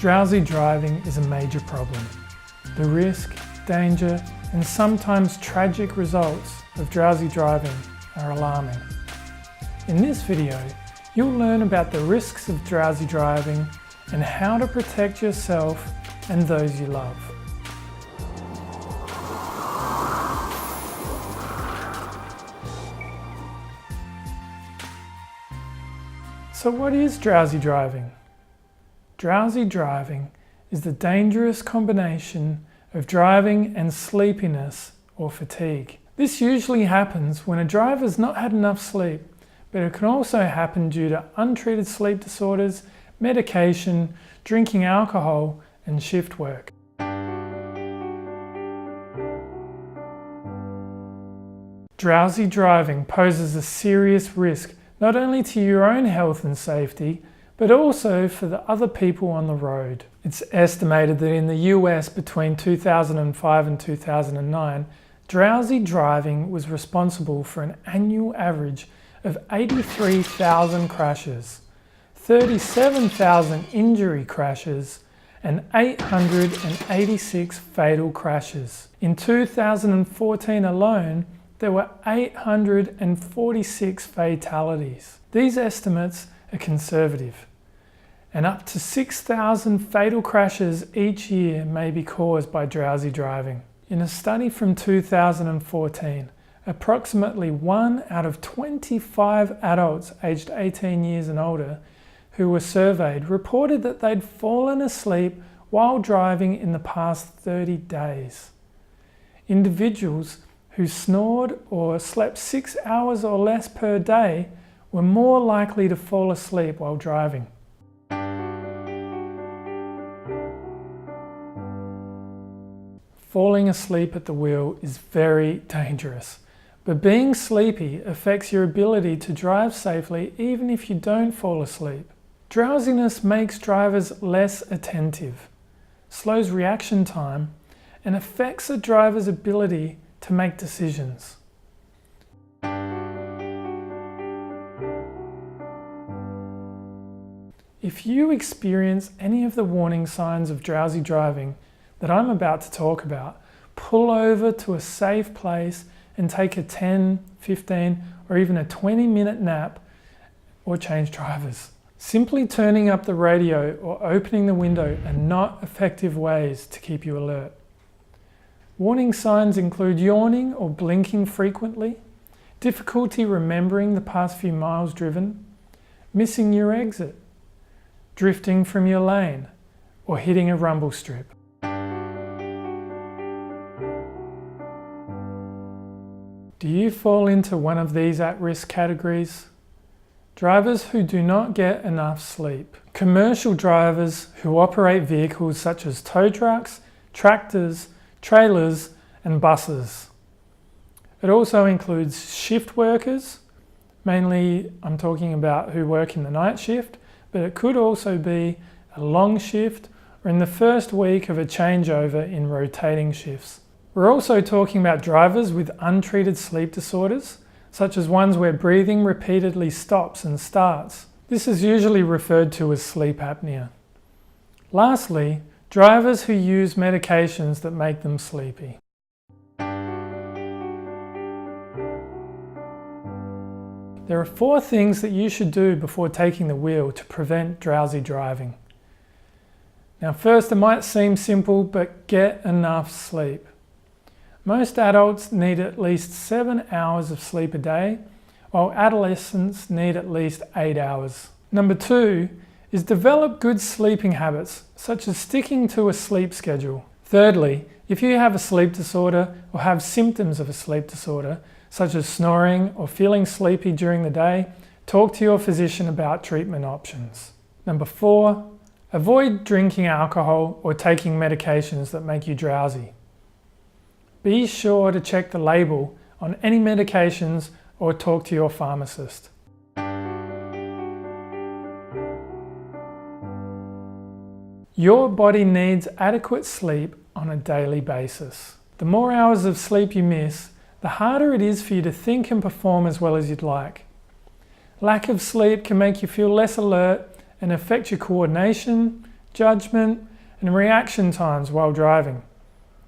Drowsy driving is a major problem. The risk, danger, and sometimes tragic results of drowsy driving are alarming. In this video, you'll learn about the risks of drowsy driving and how to protect yourself and those you love. So what is drowsy driving? Drowsy driving is the dangerous combination of driving and sleepiness or fatigue. This usually happens when a driver's not had enough sleep, but it can also happen due to untreated sleep disorders, medication, drinking alcohol, and shift work. Drowsy driving poses a serious risk not only to your own health and safety, but also for the other people on the road. It's estimated that in the US between 2005 and 2009, drowsy driving was responsible for an annual average of 83,000 crashes, 37,000 injury crashes, and 886 fatal crashes. In 2014 alone, there were 846 fatalities. These estimates are conservative, and up to 6,000 fatal crashes each year may be caused by drowsy driving. In a study from 2014, approximately 1 out of 25 adults aged 18 years and older who were surveyed reported that they'd fallen asleep while driving in the past 30 days. Individuals who snored or slept 6 hours or less per day were more likely to fall asleep while driving. Falling asleep at the wheel is very dangerous, but being sleepy affects your ability to drive safely even if you don't fall asleep. Drowsiness makes drivers less attentive, slows reaction time, and affects a driver's ability to make decisions. If you experience any of the warning signs of drowsy driving that I'm about to talk about, pull over to a safe place and take a 10, 15, or even a 20-minute nap or change drivers. Simply turning up the radio or opening the window are not effective ways to keep you alert. Warning signs include yawning or blinking frequently, difficulty remembering the past few miles driven, missing your exit, drifting from your lane, or hitting a rumble strip. Do you fall into one of these at-risk categories? Drivers who do not get enough sleep. Commercial drivers who operate vehicles such as tow trucks, tractors, trailers, and buses. It also includes shift workers, mainly I'm talking about who work in the night shift, but it could also be a long shift or in the first week of a changeover in rotating shifts. We're also talking about drivers with untreated sleep disorders, such as ones where breathing repeatedly stops and starts. This is usually referred to as sleep apnea. Lastly, drivers who use medications that make them sleepy. There are 4 things that you should do before taking the wheel to prevent drowsy driving. Now first, it might seem simple, but get enough sleep. Most adults need at least 7 hours of sleep a day, while adolescents need at least 8 hours. Number 2 is develop good sleeping habits, such as sticking to a sleep schedule. Thirdly, if you have a sleep disorder or have symptoms of a sleep disorder, such as snoring or feeling sleepy during the day, talk to your physician about treatment options. Number 4, avoid drinking alcohol or taking medications that make you drowsy. Be sure to check the label on any medications or talk to your pharmacist. Your body needs adequate sleep on a daily basis. The more hours of sleep you miss, the harder it is for you to think and perform as well as you'd like. Lack of sleep can make you feel less alert and affect your coordination, judgment, and reaction times while driving.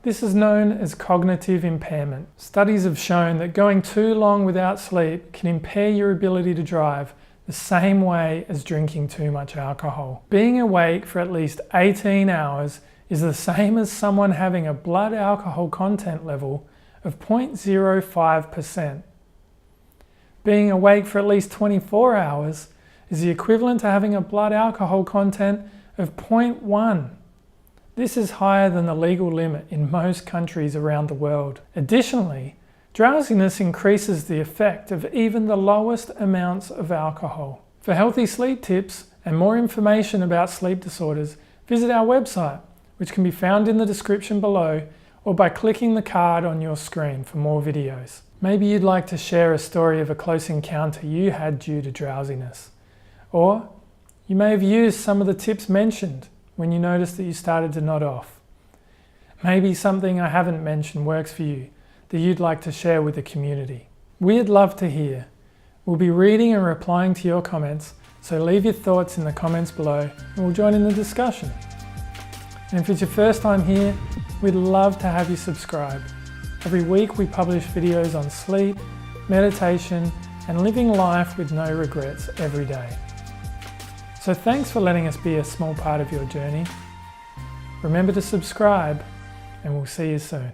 This is known as cognitive impairment. Studies have shown that going too long without sleep can impair your ability to drive the same way as drinking too much alcohol. Being awake for at least 18 hours is the same as someone having a blood alcohol content level of 0.05%. Being awake for at least 24 hours is the equivalent to having a blood alcohol content of 0.1. This is higher than the legal limit in most countries around the world. Additionally, drowsiness increases the effect of even the lowest amounts of alcohol. For healthy sleep tips and more information about sleep disorders, visit our website, which can be found in the description below, or by clicking the card on your screen for more videos. Maybe you'd like to share a story of a close encounter you had due to drowsiness. Or you may have used some of the tips mentioned when you noticed that you started to nod off. Maybe something I haven't mentioned works for you that you'd like to share with the community. We'd love to hear. We'll be reading and replying to your comments, so leave your thoughts in the comments below and we'll join in the discussion. And if it's your first time here, we'd love to have you subscribe. Every week we publish videos on sleep, meditation, and living life with no regrets every day. So thanks for letting us be a small part of your journey. Remember to subscribe, and we'll see you soon.